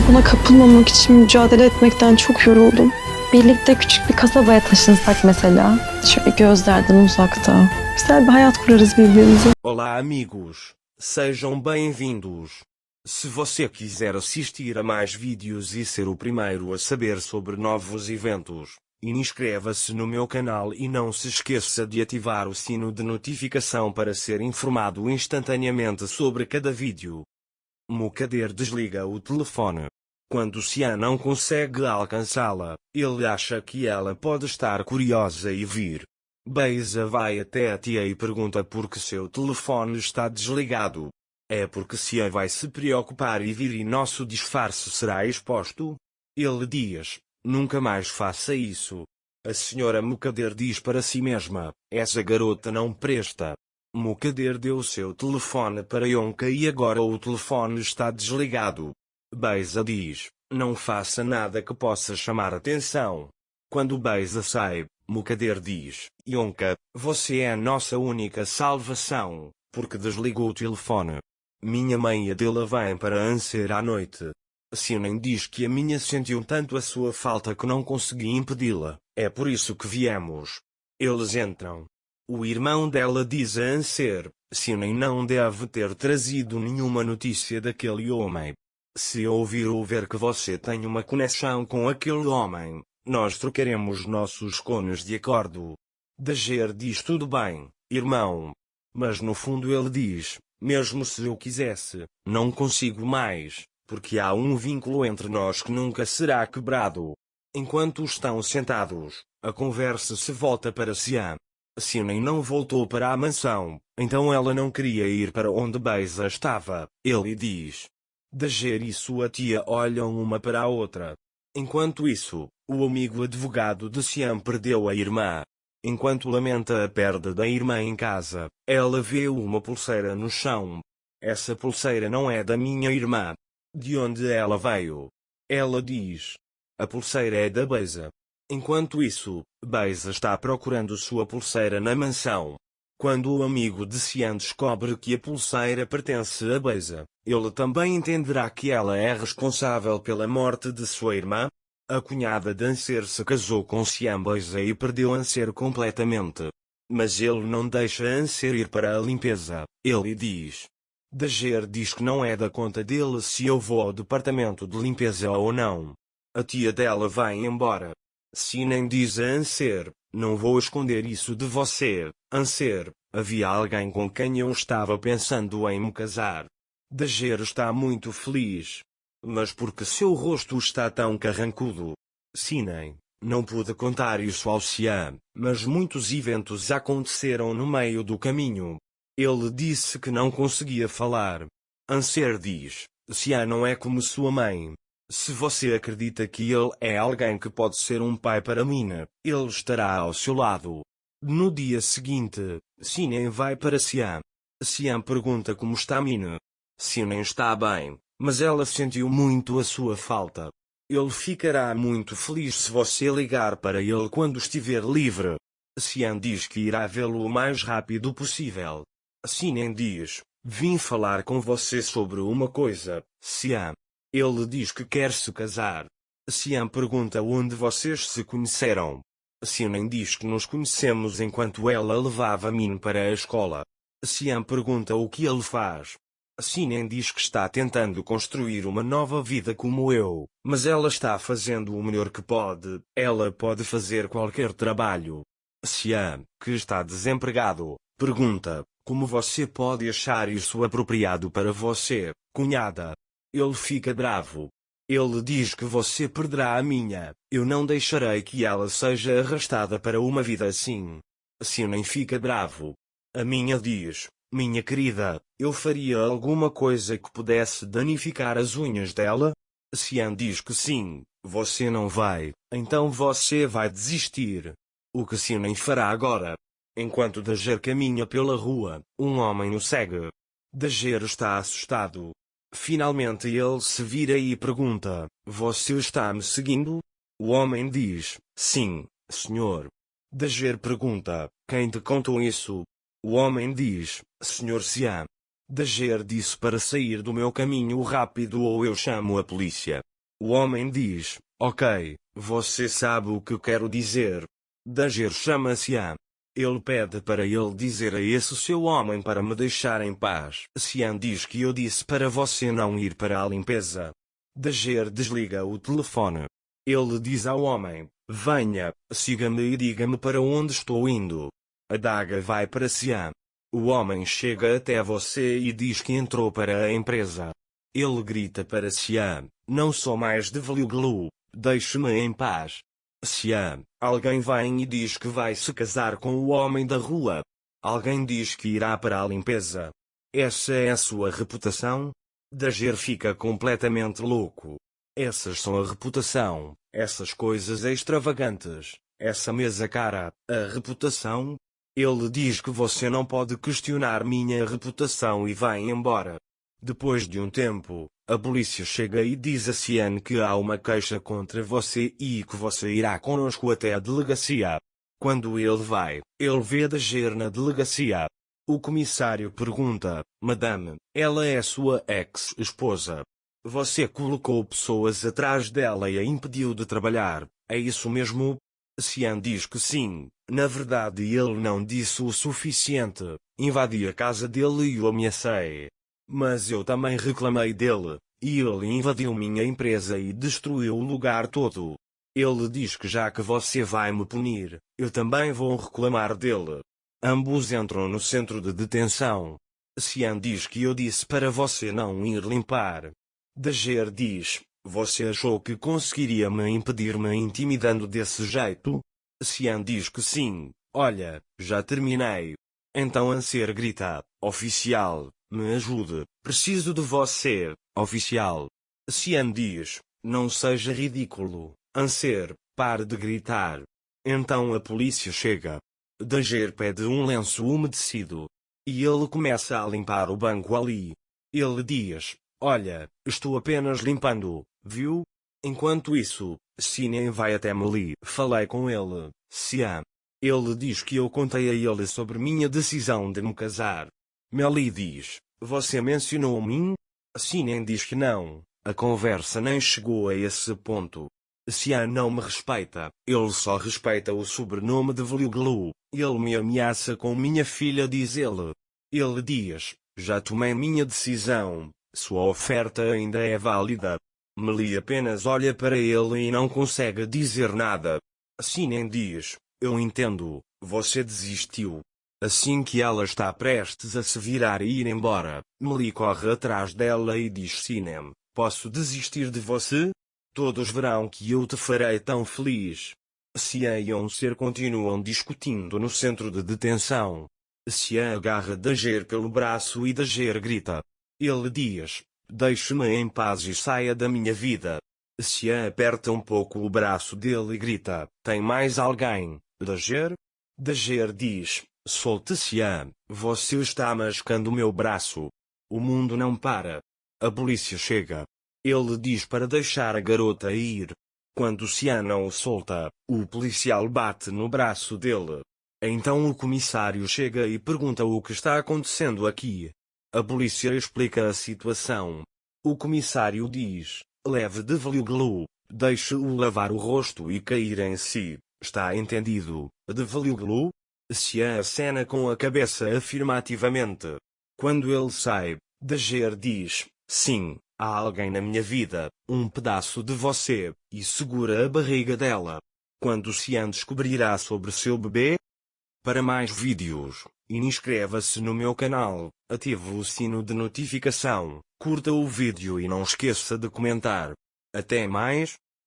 buna kapılmamak için mücadele etmekten çok yoruldum. Birlikte küçük bir kasabaya taşınsak mesela. Şöyle gözlerden uzakta. Güzel bir hayat kurarız birbirimize. Olá amigos, sejam bem-vindos. Se você quiser assistir a mais vídeos e ser o primeiro a saber sobre novos eventos, inscreva-se no meu canal e não se esqueça de ativar o sino de notificação para ser informado instantaneamente sobre cada vídeo. Mokader desliga o telefone. Quando Xian não consegue alcançá-la, ele acha que ela pode estar curiosa e vir. Beisa vai até a tia e pergunta por que seu telefone está desligado. É porque Xian vai se preocupar e vir e nosso disfarce será exposto? Ele diz, nunca mais faça isso. A senhora Mokader diz para si mesma, essa garota não presta. Mokader deu seu telefone para Yonka e agora o telefone está desligado. Beisa diz, não faça nada que possa chamar atenção. Quando Beisa sai, Mokader diz, Yonka, você é a nossa única salvação, porque desligou o telefone. Minha mãe e Adela vêm para Anser à noite. Sinem diz que a minha sentiu tanto a sua falta que não consegui impedi-la, é por isso que viemos. Eles entram. O irmão dela diz a Anser, Sinem não deve ter trazido nenhuma notícia daquele homem. Se ouvir ou ver que você tem uma conexão com aquele homem, nós trocaremos nossos cones de acordo. Dager diz tudo bem, irmão. Mas no fundo ele diz, mesmo se eu quisesse, não consigo mais, porque há um vínculo entre nós que nunca será quebrado. Enquanto estão sentados, a conversa se volta para Xian. Sinem não voltou para a mansão, então ela não queria ir para onde Beisa estava, ele diz. Dager e sua tia olham uma para a outra. Enquanto isso, o amigo advogado de Xian perdeu a irmã. Enquanto lamenta a perda da irmã em casa, ela vê uma pulseira no chão. Essa pulseira não é da minha irmã. De onde ela veio? Ela diz. A pulseira é da Beisa. Enquanto isso, Beisa está procurando sua pulseira na mansão. Quando o amigo de Xian descobre que a pulseira pertence a Beisa, ele também entenderá que ela é responsável pela morte de sua irmã. A cunhada de Anser se casou com Xian Beisa e perdeu Anser completamente. Mas ele não deixa Anser ir para a limpeza, ele diz. Dager diz que não é da conta dele se eu vou ao departamento de limpeza ou não. A tia dela vai embora. Sinem diz a Anser, não vou esconder isso de você, Anser, havia alguém com quem eu estava pensando em me casar. Dager está muito feliz. Mas por que seu rosto está tão carrancudo? Sinem, não pude contar isso ao Xian, mas muitos eventos aconteceram no meio do caminho. Ele disse que não conseguia falar. Anser diz, Xian não é como sua mãe. Se você acredita que ele é alguém que pode ser um pai para Mina, ele estará ao seu lado. No dia seguinte, Sinem vai para Xian. Xian pergunta como está Mina. Sinem está bem, mas ela sentiu muito a sua falta. Ele ficará muito feliz se você ligar para ele quando estiver livre. Xian diz que irá vê-lo o mais rápido possível. Sinem diz, vim falar com você sobre uma coisa, Xian. Ele diz que quer se casar. Xian pergunta onde vocês se conheceram. Sinem diz que nos conhecemos enquanto ela levava Min para a escola. Xian pergunta o que ele faz. Sinem diz que está tentando construir uma nova vida como eu, mas ela está fazendo o melhor que pode, ela pode fazer qualquer trabalho. Xian, que está desempregado, pergunta, como você pode achar isso apropriado para você, cunhada? Ele fica bravo. Ele diz que você perderá a minha, eu não deixarei que ela seja arrastada para uma vida assim. Sinem fica bravo. A minha diz, minha querida, eu faria alguma coisa que pudesse danificar as unhas dela? Xian diz que sim, você não vai, então você vai desistir. O que Sinem fará agora? Enquanto Dager caminha pela rua, um homem o segue. Dager está assustado. Finalmente ele se vira e pergunta, você está me seguindo? O homem diz, sim, senhor. Dager pergunta, quem te contou isso? O homem diz, Sr. Xian. Dager disse para sair do meu caminho rápido ou eu chamo a polícia. O homem diz: ok, você sabe o que eu quero dizer. Dager chama Sian. Ele pede para ele dizer a esse seu homem para me deixar em paz. Sian diz que eu disse para você não ir para a limpeza. Dager desliga o telefone. Ele diz ao homem: venha, siga-me e diga-me para onde estou indo. A daga vai para Sian. O homem chega até você e diz que entrou para a empresa. Ele grita para Sian: não sou mais de Vliuglu, deixe-me em paz. Sian, alguém vem e diz que vai se casar com o homem da rua. Alguém diz que irá para a limpeza. Essa é a sua reputação? Dager fica completamente louco. Essas são a reputação, essas coisas extravagantes, essa mesa cara, a reputação? Ele diz que você não pode questionar minha reputação e vai embora. Depois de um tempo, a polícia chega e diz a Sian que há uma queixa contra você e que você irá conosco até a delegacia. Quando ele vai, ele vê Dager na delegacia. O comissário pergunta: Madame, ela é sua ex-esposa. Você colocou pessoas atrás dela e a impediu de trabalhar, é isso mesmo? Sian diz que sim. Na verdade ele não disse o suficiente. Invadi a casa dele e o ameacei. Mas eu também reclamei dele, e ele invadiu minha empresa e destruiu o lugar todo. Ele diz que já que você vai me punir, eu também vou reclamar dele. Ambos entram no centro de detenção. Sian diz que eu disse para você não ir limpar. Dager diz: você achou que conseguiria me impedir me intimidando desse jeito? Sian diz que sim. Olha, já terminei. Então Anser grita: oficial, me ajude, preciso de você, oficial. Sian diz: não seja ridículo, Anser, pare de gritar. Então a polícia chega. Dager pede um lenço umedecido. E ele começa a limpar o banco ali. Ele diz: olha, estou apenas limpando, viu? Enquanto isso, Sinan vai até Meli. Falei com ele, Sian. Ele diz que eu contei a ele sobre minha decisão de me casar. Meli diz: você mencionou mim? Sinan diz que não, a conversa nem chegou a esse ponto. Sian não me respeita, ele só respeita o sobrenome de Vliuglu. Ele me ameaça com minha filha, diz ele. Ele diz: já tomei minha decisão, sua oferta ainda é válida. Meli apenas olha para ele e não consegue dizer nada. Sinan diz: eu entendo, você desistiu. Assim que ela está prestes a se virar e ir embora, Meli corre atrás dela e diz: Sinan, posso desistir de você? Todos verão que eu te farei tão feliz. Sian e Anser continuam discutindo no centro de detenção. Sian agarra Dager pelo braço e Dager grita. Ele diz: deixe-me em paz e saia da minha vida. Sian aperta um pouco o braço dele e grita: tem mais alguém, Dager? Dager diz: solte Sian, você está machucando meu braço. O mundo não para. A polícia chega. Ele diz para deixar a garota ir. Quando Sian não o solta, o policial bate no braço dele. Então o comissário chega e pergunta o que está acontecendo aqui. A polícia explica a situação. O comissário diz: leve de Vliuglu, deixe-o lavar o rosto e cair em si, está entendido, de Vliuglu? Sian acena com a cabeça afirmativamente. Quando ele sai, Dager diz: sim, há alguém na minha vida, um pedaço de você, e segura a barriga dela. Quando Sian descobrirá sobre seu bebê? Para mais vídeos, inscreva-se no meu canal, ative o sino de notificação, curta o vídeo e não esqueça de comentar. Até mais!